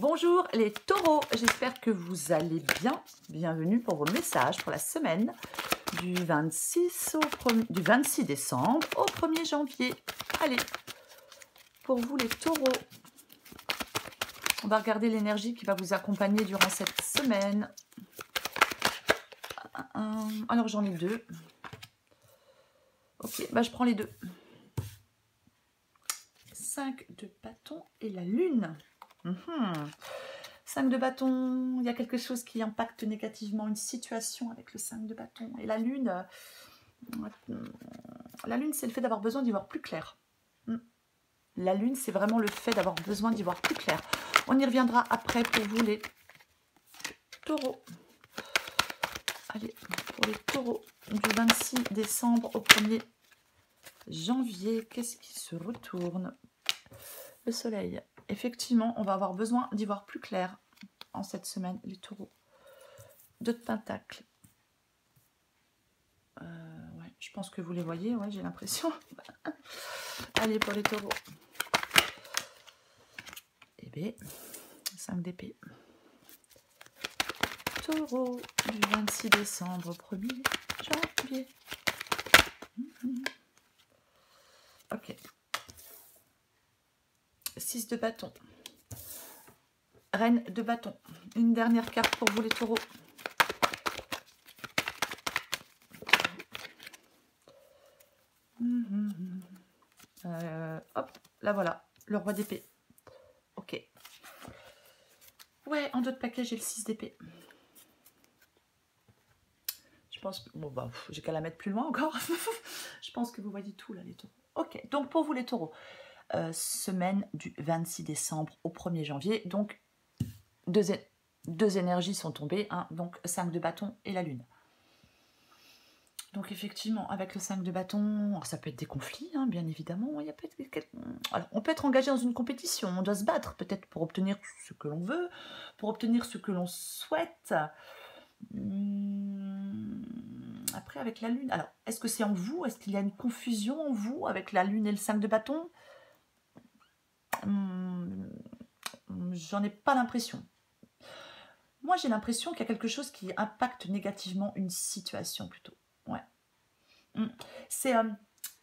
Bonjour les taureaux, j'espère que vous allez bien. Bienvenue pour vos messages pour la semaine du 26 décembre au 1er janvier. Allez, pour vous les taureaux, on va regarder l'énergie qui va vous accompagner durant cette semaine. Alors j'en ai deux. Ok, bah je prends les deux. 5 de bâton et la lune. 5 de bâton, il y a quelque chose qui impacte négativement une situation avec le 5 de bâton. Et la lune c'est le fait d'avoir besoin d'y voir plus clair. La lune, c'est vraiment le fait d'avoir besoin d'y voir plus clair. On y reviendra après pour vous les taureaux. Allez, pour les taureaux du 26 décembre au 1er janvier, qu'est-ce qui se retourne? Le soleil. Effectivement, on va avoir besoin d'y voir plus clair en cette semaine, les taureaux. 2 de pentacle. Ouais, je pense que vous les voyez, ouais, j'ai l'impression. Allez, pour les taureaux. Épée. 5 d'épée. Taureau du 26 décembre au 1er janvier. Ok. 6 de bâton. Reine de bâton. Une dernière carte pour vous les taureaux. Hop, là voilà, le roi d'épée. Ok. Ouais, en dos de paquet, j'ai le 6 d'épée. Je pense que... Bon, bah, j'ai qu'à la mettre plus loin encore. Je pense que vous voyez tout, là, les taureaux. Ok, donc pour vous, les taureaux, semaine du 26 décembre au 1er janvier. Donc, deux énergies sont tombées. Hein, donc, 5 de bâton et la lune. Donc, effectivement, avec le 5 de bâton, ça peut être des conflits, hein, bien évidemment. Il y a alors, on peut être engagé dans une compétition. On doit se battre, peut-être, pour obtenir ce que l'on veut, pour obtenir ce que l'on souhaite. Après, avec la lune, alors, est-ce que c'est en vous? Est-ce qu'il y a une confusion en vous avec la lune et le 5 de bâton? J'en ai pas l'impression. Moi, j'ai l'impression qu'il y a quelque chose qui impacte négativement une situation, plutôt. Ouais. C'est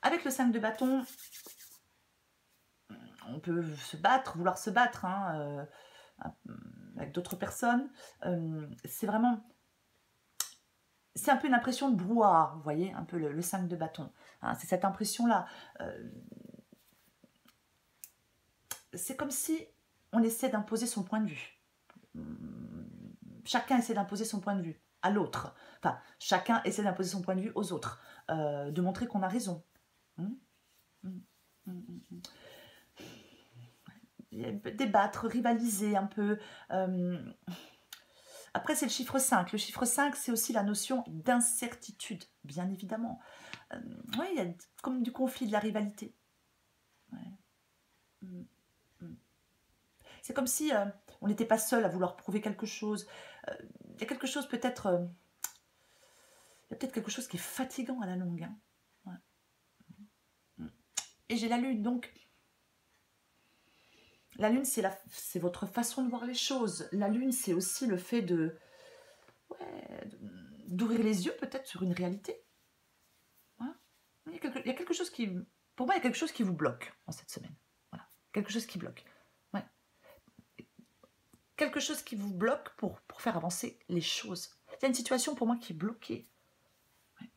avec le 5 de bâton, on peut se battre, vouloir se battre hein, avec d'autres personnes. C'est vraiment... C'est un peu une impression de brouhaha, vous voyez, un peu le 5 de bâton. Hein, c'est cette impression-là. C'est comme si on essaie d'imposer son point de vue. Chacun essaie d'imposer son point de vue à l'autre. Enfin, chacun essaie d'imposer son point de vue aux autres. De montrer qu'on a raison. Débattre, rivaliser un peu... Après, c'est le chiffre 5. Le chiffre 5, c'est aussi la notion d'incertitude, bien évidemment. Oui, il y a comme du conflit, de la rivalité. Ouais. C'est comme si on n'était pas seul à vouloir prouver quelque chose. Il y a quelque chose peut-être... il y a peut-être quelque chose qui est fatigant à la longue. Hein. Ouais. Et j'ai la lune, donc... La lune, c'est votre façon de voir les choses. La lune, c'est aussi le fait d'ouvrir les yeux peut-être sur une réalité. Voilà. Il y a quelque chose qui... Pour moi, il y a quelque chose qui vous bloque en cette semaine. Voilà. Quelque chose qui bloque. Ouais. Quelque chose qui vous bloque pour faire avancer les choses. Il y a une situation pour moi qui est bloquée. Ouais.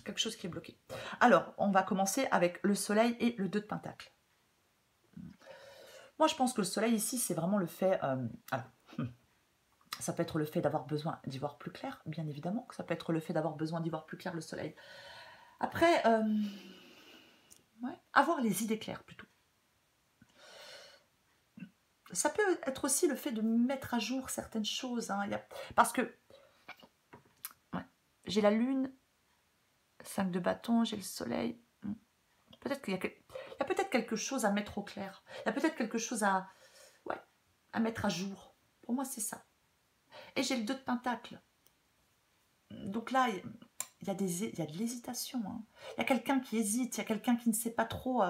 Quelque chose qui est bloqué. Alors, on va commencer avec le soleil et le 2 de pentacle. Moi, je pense que le soleil ici, c'est vraiment le fait... ça peut être le fait d'avoir besoin d'y voir plus clair, bien évidemment. Ça peut être le fait d'avoir besoin d'y voir plus clair, le soleil. Après, avoir les idées claires, plutôt. Ça peut être aussi le fait de mettre à jour certaines choses. Hein. Parce que j'ai la lune, 5 de bâton, j'ai le soleil. Peut-être qu'il y a peut-être quelque chose à mettre au clair. Il y a peut-être quelque chose à mettre à jour. Pour moi, c'est ça. Et j'ai le 2 de pentacle. Donc là, il y a de l'hésitation. Hein. Il y a quelqu'un qui hésite, il y a quelqu'un qui ne sait pas trop.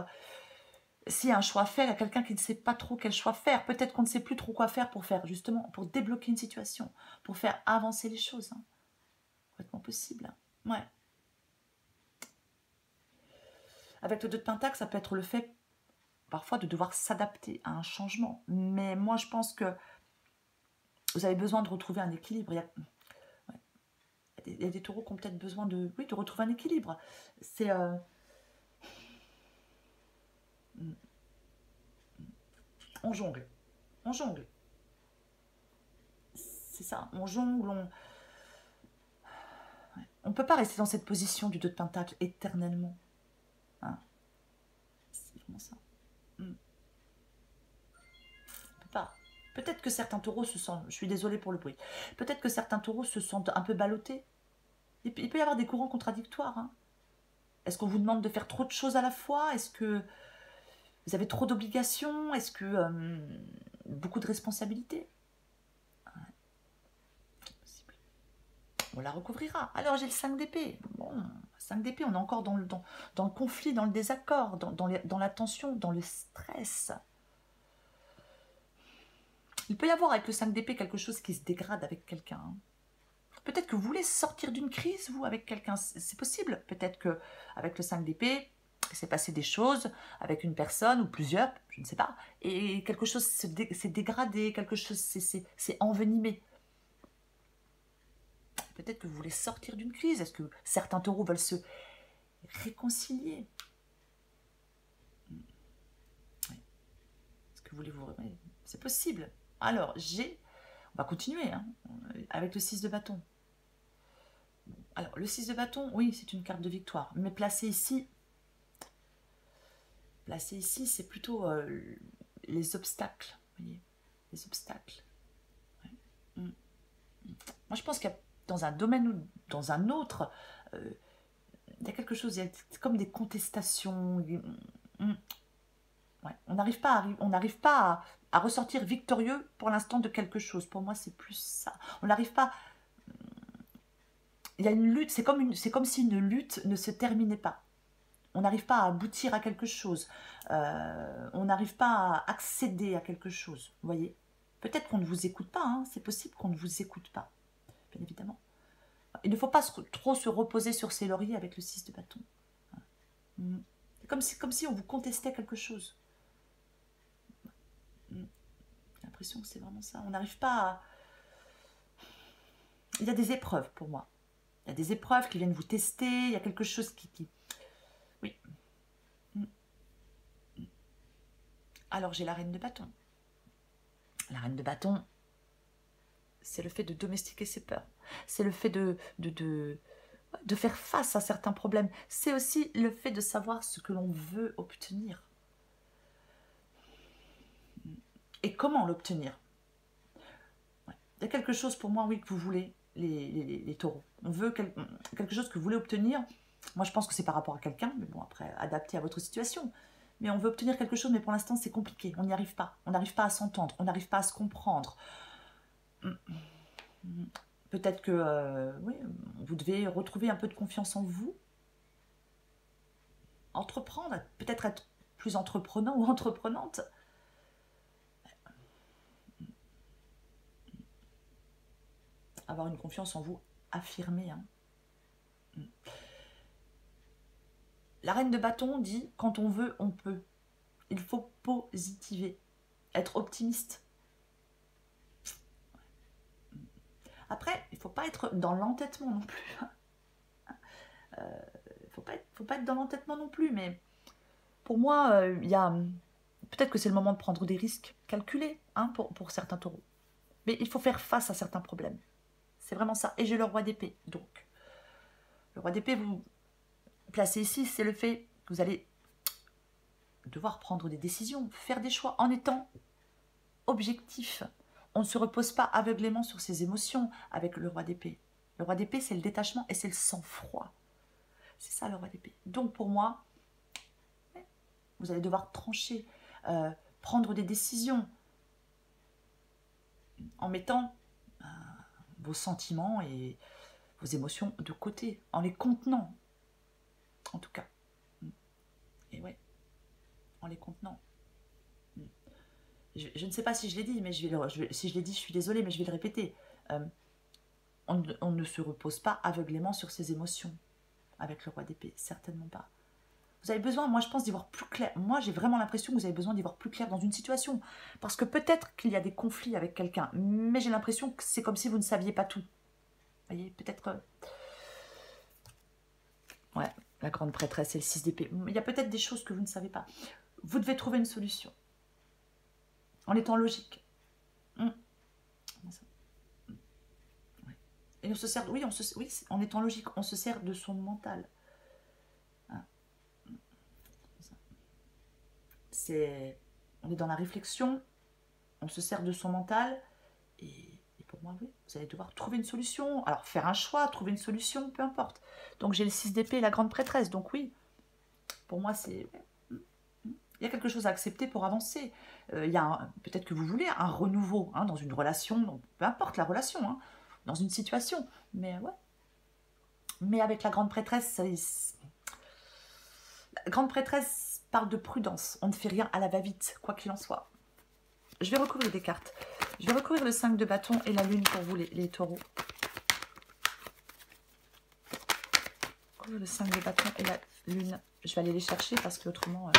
s'il y a un choix à faire, il y a quelqu'un qui ne sait pas trop quel choix faire. Peut-être qu'on ne sait plus trop quoi faire pour faire, justement, pour débloquer une situation, pour faire avancer les choses. Hein. Complètement possible. Hein. Ouais. Avec le 2 de Pentacle, ça peut être le fait, parfois, de devoir s'adapter à un changement. Mais moi, je pense que vous avez besoin de retrouver un équilibre. Il y a des taureaux qui ont peut-être besoin de, oui, de retrouver un équilibre. C'est... on jongle. On jongle. C'est ça. On jongle, on ne peut pas rester dans cette position du 2 de Pentacle éternellement. Hein. C'est vraiment ça. On peut pas. Peut-être que certains taureaux se sentent, je suis désolée pour le bruit, peut-être que certains taureaux se sentent un peu ballottés. Il peut y avoir des courants contradictoires. Hein. Est-ce qu'on vous demande de faire trop de choses à la fois? Est-ce que vous avez trop d'obligations? Est-ce que beaucoup de responsabilités? On la recouvrira. Alors j'ai le 5 d'épée. Bon, 5 d'épée, on est encore dans le conflit, dans le désaccord, dans la tension, dans le stress. Il peut y avoir avec le 5 d'épée quelque chose qui se dégrade avec quelqu'un. Hein. Peut-être que vous voulez sortir d'une crise, vous, avec quelqu'un. C'est possible. Peut-être qu'avec le 5 d'épée, il s'est passé des choses avec une personne ou plusieurs, je ne sais pas, et quelque chose s'est dégradé, quelque chose s'est envenimé. Peut-être que vous voulez sortir d'une crise. Est-ce que certains taureaux veulent se réconcilier? Est-ce que vous voulez vous... C'est possible. Alors, on va continuer hein, avec le 6 de bâton. Alors, le 6 de bâton, oui, c'est une carte de victoire. Mais placé ici, c'est plutôt les obstacles. Vous voyez, les obstacles. Ouais. Moi, je pense qu'il y a dans un domaine ou dans un autre, il y a quelque chose, il y a comme des contestations. Ouais. On n'arrive pas à ressortir victorieux pour l'instant de quelque chose. Pour moi, c'est plus ça. On n'arrive pas. Il y a une lutte, c'est comme si une lutte ne se terminait pas. On n'arrive pas à aboutir à quelque chose. On n'arrive pas à accéder à quelque chose. Vous voyez? Peut-être qu'on ne vous écoute pas. Hein. C'est possible qu'on ne vous écoute pas. Bien évidemment. Il ne faut pas trop se reposer sur ses lauriers avec le 6 de bâton. C'est comme si on vous contestait quelque chose. J'ai l'impression que c'est vraiment ça. On n'arrive pas à... Il y a des épreuves pour moi. Il y a des épreuves qui viennent vous tester. Il y a quelque chose qui... Oui. Alors j'ai la reine de bâton. La reine de bâton, c'est le fait de domestiquer ses peurs. C'est le fait de faire face à certains problèmes. C'est aussi le fait de savoir ce que l'on veut obtenir. Et comment l'obtenir. Ouais. Il y a quelque chose pour moi, oui, que vous voulez, les taureaux. On veut quelque chose que vous voulez obtenir. Moi, je pense que c'est par rapport à quelqu'un, mais bon, après, adapté à votre situation. Mais on veut obtenir quelque chose, mais pour l'instant, c'est compliqué. On n'y arrive pas. On n'arrive pas à s'entendre. On n'arrive pas à se comprendre. Peut-être que oui, vous devez retrouver un peu de confiance en vous. Entreprendre, peut-être être plus entreprenant ou entreprenante. Avoir une confiance en vous affirmée. Hein. La reine de bâton dit, quand on veut, on peut. Il faut positiver, être optimiste. Après, il ne faut pas être dans l'entêtement non plus. Il ne faut pas être dans l'entêtement non plus, mais pour moi, il y a... Peut-être que c'est le moment de prendre des risques calculés hein, pour certains taureaux. Mais il faut faire face à certains problèmes. C'est vraiment ça. Et j'ai le roi d'épée. Donc, le roi d'épée, vous placez ici, c'est le fait que vous allez devoir prendre des décisions, faire des choix en étant objectif. On ne se repose pas aveuglément sur ses émotions avec le roi d'épée. Le roi d'épée, c'est le détachement et c'est le sang-froid. C'est ça le roi d'épée. Donc pour moi, vous allez devoir trancher, prendre des décisions en mettant vos sentiments et vos émotions de côté, en les contenant, en tout cas. Et ouais, en les contenant. Je ne sais pas si je l'ai dit, mais si je l'ai dit, je suis désolée, mais je vais le répéter. On ne se repose pas aveuglément sur ses émotions avec le roi d'épée, certainement pas. Vous avez besoin, moi je pense, d'y voir plus clair. Moi j'ai vraiment l'impression que vous avez besoin d'y voir plus clair dans une situation. Parce que peut-être qu'il y a des conflits avec quelqu'un, mais j'ai l'impression que c'est comme si vous ne saviez pas tout. Vous voyez, peut-être... Ouais, la grande prêtresse et le 6 d'épée. Il y a peut-être des choses que vous ne savez pas. Vous devez trouver une solution. En étant logique. Et on se sert... Oui, en étant logique, on se sert de son mental. On est dans la réflexion, on se sert de son mental, et pour moi, oui, vous allez devoir trouver une solution. Alors, faire un choix, trouver une solution, peu importe. Donc, j'ai le 6 d'épée et la grande prêtresse, donc oui, pour moi, c'est... Il y a quelque chose à accepter pour avancer. Il y a peut-être que vous voulez un renouveau hein, dans une relation, donc, peu importe la relation, hein, dans une situation, mais ouais. Mais avec la grande prêtresse, la grande prêtresse parle de prudence. On ne fait rien à la va-vite, quoi qu'il en soit. Je vais recouvrir des cartes. Je vais recouvrir le 5 de bâton et la lune pour vous, les taureaux. Recouvrir le 5 de bâton et la lune. Je vais aller les chercher parce que autrement...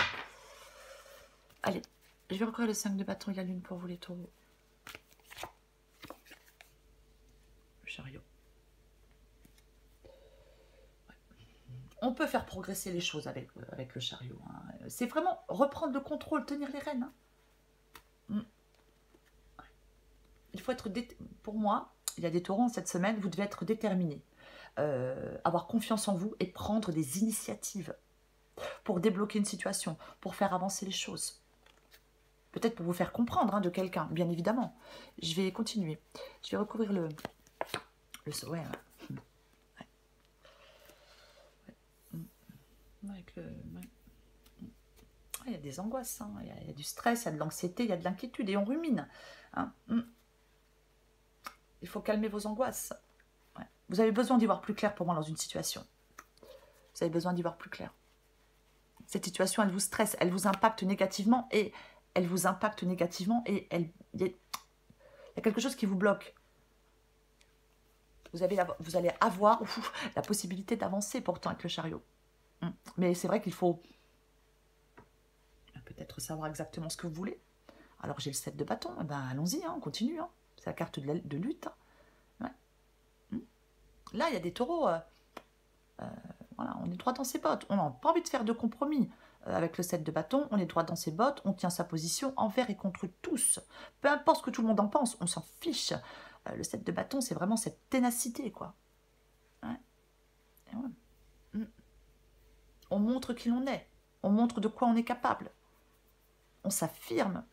Allez, je vais recouvrir le 5 de bâton et la lune pour vous, les taureaux. Le chariot. On peut faire progresser les choses avec le chariot. Hein. C'est vraiment reprendre le contrôle, tenir les rênes. Hein. Il faut être... Pour moi, il y a des taureaux cette semaine, vous devez être déterminés. Avoir confiance en vous et prendre des initiatives pour débloquer une situation, pour faire avancer les choses. Peut-être pour vous faire comprendre hein, de quelqu'un, bien évidemment. Je vais continuer. Je vais recouvrir le ouais. Avec il y a des angoisses, hein. Il y a du stress, il y a de l'anxiété, il y a de l'inquiétude et on rumine. Hein. Il faut calmer vos angoisses. Ouais. Vous avez besoin d'y voir plus clair pour moi dans une situation. Vous avez besoin d'y voir plus clair. Cette situation, elle vous stresse, elle vous impacte négativement et il y a quelque chose qui vous bloque. Vous allez avoir la possibilité d'avancer pourtant avec le chariot. Mais c'est vrai qu'il faut peut-être savoir exactement ce que vous voulez. Alors j'ai le 7 de bâton, ben allons-y, hein, on continue. Hein. C'est la carte de lutte. Ouais. Là, il y a des taureaux. Voilà, on est droit dans ses bottes. On n'a pas envie de faire de compromis. Avec le 7 de bâton, on est droit dans ses bottes, on tient sa position envers et contre tous. Peu importe ce que tout le monde en pense, on s'en fiche. Le 7 de bâton, c'est vraiment cette ténacité, quoi. Ouais. Ouais. On montre qui l'on est. On montre de quoi on est capable. On s'affirme.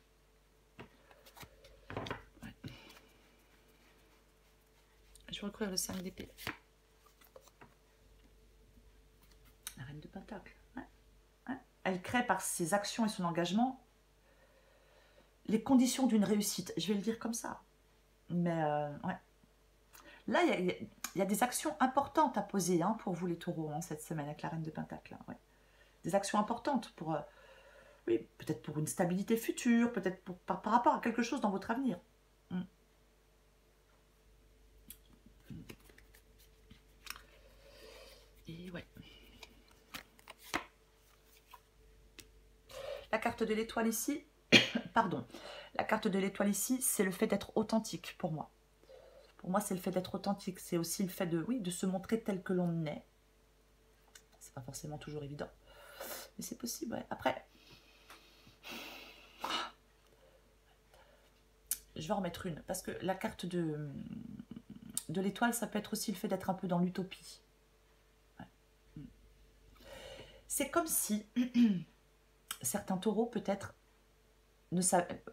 Ouais. Je vais recouvrir le 5 d'épée. La reine de Pentacle. Ouais. Ouais. Elle crée par ses actions et son engagement les conditions d'une réussite. Je vais le dire comme ça. Mais ouais. Là, il y a des actions importantes à poser hein, pour vous les taureaux hein, cette semaine avec la reine de Pentacle. Ouais. Des actions importantes pour... oui, peut-être pour une stabilité future, peut-être par rapport à quelque chose dans votre avenir. Et ouais. La carte de l'étoile ici, pardon, la carte de l'étoile ici, c'est le fait d'être authentique pour moi. Pour moi, c'est le fait d'être authentique. C'est aussi le fait de, oui, de se montrer tel que l'on est. C'est pas forcément toujours évident. Mais c'est possible, ouais. Après, je vais en remettre une. Parce que la carte de l'étoile, ça peut être aussi le fait d'être un peu dans l'utopie. Ouais. C'est comme si certains taureaux, peut-être,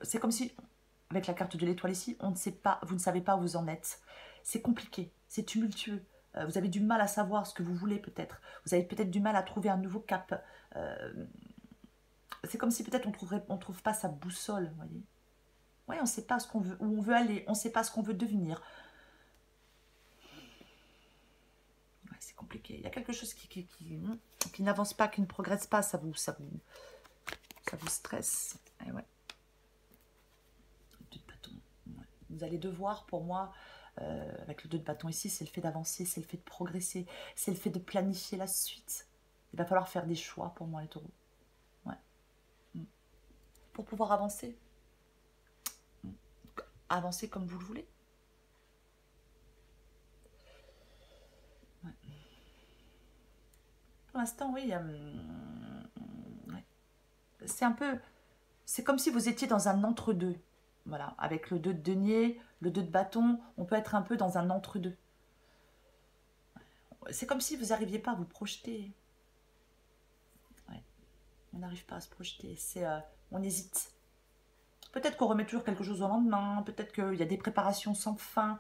c'est comme si, avec la carte de l'étoile ici, on ne sait pas, vous ne savez pas où vous en êtes. C'est compliqué, c'est tumultueux. Vous avez du mal à savoir ce que vous voulez peut-être. Vous avez peut-être du mal à trouver un nouveau cap. C'est comme si peut-être on ne trouve pas sa boussole, vous voyez. Oui, on ne sait pas ce qu'on veut, où on veut aller, on ne sait pas ce qu'on veut devenir. Ouais, c'est compliqué. Il y a quelque chose qui n'avance pas, qui ne progresse pas, ça vous Ça vous stresse. Et ouais. 2 de bâton. Ouais. Vous allez devoir, pour moi, avec le 2 de bâton ici, c'est le fait d'avancer, c'est le fait de progresser, c'est le fait de planifier la suite. Il va falloir faire des choix pour moi, les taureaux. Ouais. Pour pouvoir avancer. Avancer comme vous le voulez. Ouais. Pour l'instant, oui. Ouais. C'est un peu... C'est comme si vous étiez dans un entre-deux. Voilà, avec le 2 de denier, le 2 de bâton, on peut être un peu dans un entre-deux. C'est comme si vous n'arriviez pas à vous projeter. Ouais. On n'arrive pas à se projeter. On hésite. Peut-être qu'on remet toujours quelque chose au lendemain. Peut-être qu'il y a des préparations sans fin.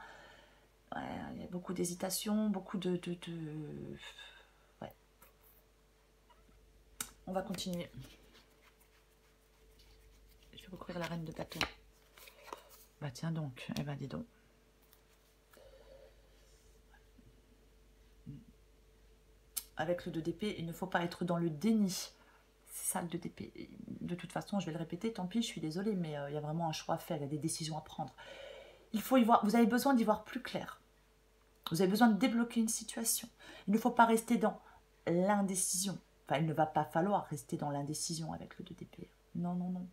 Ouais, il y a beaucoup d'hésitation, beaucoup de... Ouais. On va continuer. Je vais recouvrir la reine de bâton. Bah tiens donc, eh ben dis donc. Avec le 2 d'épée, il ne faut pas être dans le déni. C'est ça le 2 d'épée. De toute façon, je vais le répéter, tant pis, je suis désolée, mais il y a vraiment un choix à faire, il y a des décisions à prendre. Il faut y voir, vous avez besoin d'y voir plus clair. Vous avez besoin de débloquer une situation. Il ne faut pas rester dans l'indécision. Enfin, il ne va pas falloir rester dans l'indécision avec le 2 d'épée. Non, non, non.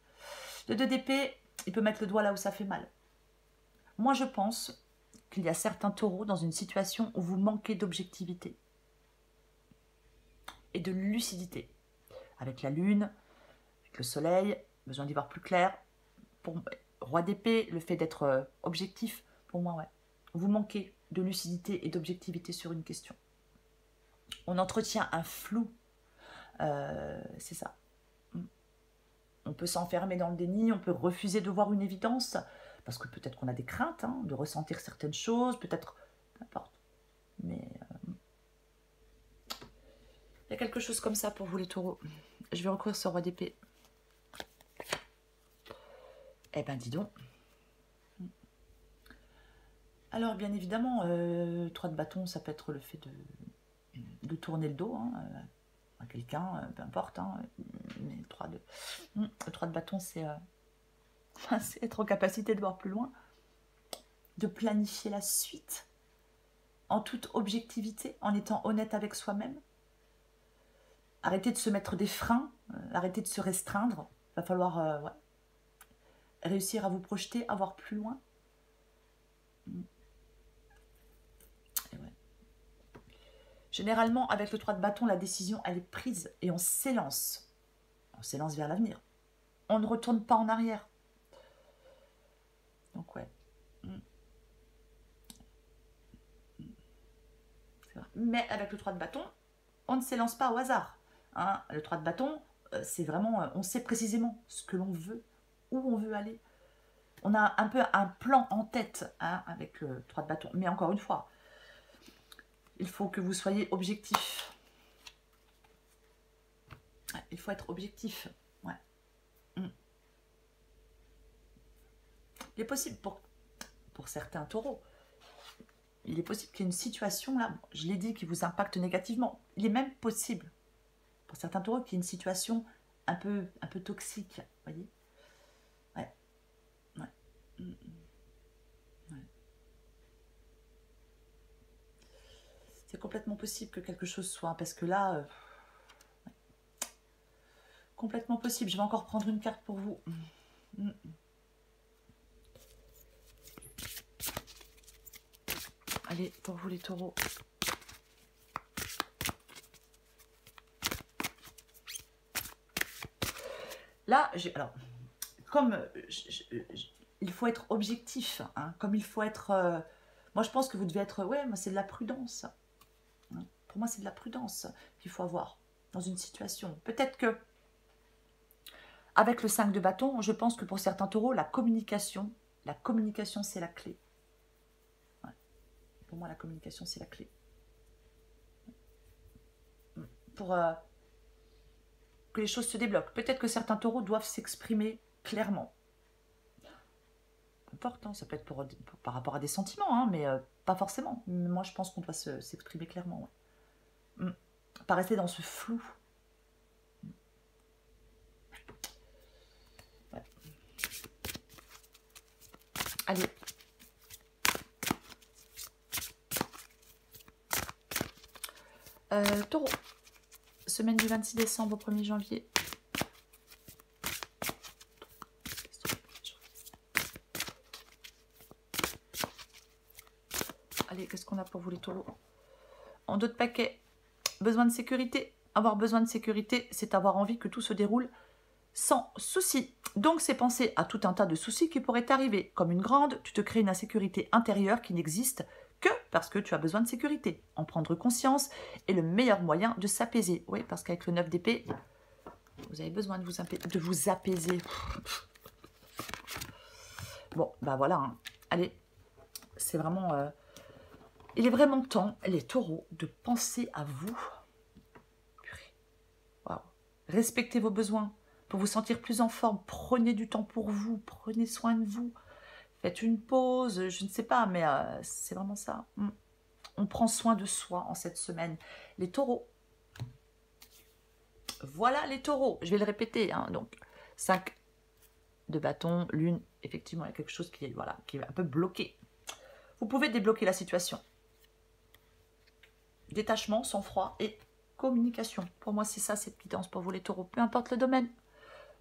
Le 2 d'épée, il peut mettre le doigt là où ça fait mal. Moi, je pense qu'il y a certains taureaux dans une situation où vous manquez d'objectivité et de lucidité. Avec la lune, avec le soleil, besoin d'y voir plus clair. Pour roi d'épée, le fait d'être objectif, pour moi, ouais. Vous manquez de lucidité et d'objectivité sur une question. On entretient un flou. C'est ça. On peut s'enfermer dans le déni, on peut refuser de voir une évidence, parce que peut-être qu'on a des craintes de ressentir certaines choses, peut-être, peu importe. Mais il y a quelque chose comme ça pour vous les taureaux. Je vais recouvrir ce roi d'épée. Eh ben dis donc. Alors bien évidemment, 3 de bâton, ça peut être le fait de tourner le dos à quelqu'un, peu importe. Mais le 3 de bâton, c'est être en capacité de voir plus loin, de planifier la suite en toute objectivité, en étant honnête avec soi-même. Arrêter de se mettre des freins, arrêter de se restreindre. Il va falloir ouais, réussir à vous projeter, à voir plus loin. Et ouais. Généralement, avec le 3 de bâton, la décision, elle est prise et on s'élance. On s'élance vers l'avenir. On ne retourne pas en arrière. Donc ouais. Mais avec le 3 de bâton, on ne s'élance pas au hasard. Le 3 de bâton, c'est vraiment, on sait précisément ce que l'on veut, où on veut aller. On a un peu un plan en tête avec le 3 de bâton. Mais encore une fois, il faut que vous soyez objectif. Il faut être objectif. Ouais. Il est possible pour certains taureaux, il est possible qu'il y ait une situation là, je l'ai dit, qui vous impacte négativement. Il est même possible pour certains taureaux qu'il y ait une situation un peu toxique, vous voyez. Ouais. Ouais. Ouais. C'est complètement possible que quelque chose soit, parce que là, ouais. Complètement possible. Je vais encore prendre une carte pour vous. Allez, pour vous les taureaux. Là, alors, comme il faut être objectif, comme il faut être... moi, je pense que vous devez être... Ouais, moi, c'est de la prudence. Pour moi, c'est de la prudence qu'il faut avoir dans une situation. Peut-être que, avec le 5 de bâton, je pense que pour certains taureaux, la communication, c'est la clé. Ouais. Pour moi, la communication, c'est la clé. Pour que les choses se débloquent. Peut-être que certains taureaux doivent s'exprimer clairement. Peu importe, ça peut être par rapport à des sentiments, mais pas forcément. Moi, je pense qu'on doit s'exprimer clairement. Ouais. Pas rester dans ce flou. Allez. Taureau. Semaine du 26 décembre au 1er janvier. Allez, qu'est-ce qu'on a pour vous les taureaux? En dos de paquet, besoin de sécurité. Avoir besoin de sécurité, c'est avoir envie que tout se déroule sans souci. Donc, c'est penser à tout un tas de soucis qui pourraient t'arriver. Comme une grande, tu te crées une insécurité intérieure qui n'existe que parce que tu as besoin de sécurité. En prendre conscience est le meilleur moyen de s'apaiser. Oui, parce qu'avec le 9 d'épée, vous avez besoin de vous apaiser. Bon, bah voilà. Hein. Allez, c'est vraiment... il est vraiment temps, les taureaux, de penser à vous. Wow. Respectez vos besoins. Pour vous sentir plus en forme, prenez du temps pour vous, prenez soin de vous. Faites une pause, je ne sais pas, mais c'est vraiment ça. On prend soin de soi en cette semaine. Les taureaux. Voilà les taureaux. Je vais le répéter. Hein, donc, 5 de bâton, lune. Effectivement, il y a quelque chose qui est, voilà, qui est un peu bloqué. Vous pouvez débloquer la situation. Détachement, sang-froid et communication. Pour moi, c'est ça, cette guidance pour vous les taureaux. Peu importe le domaine.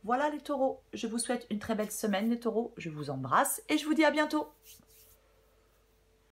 Voilà les taureaux, je vous souhaite une très belle semaine les taureaux, je vous embrasse et je vous dis à bientôt.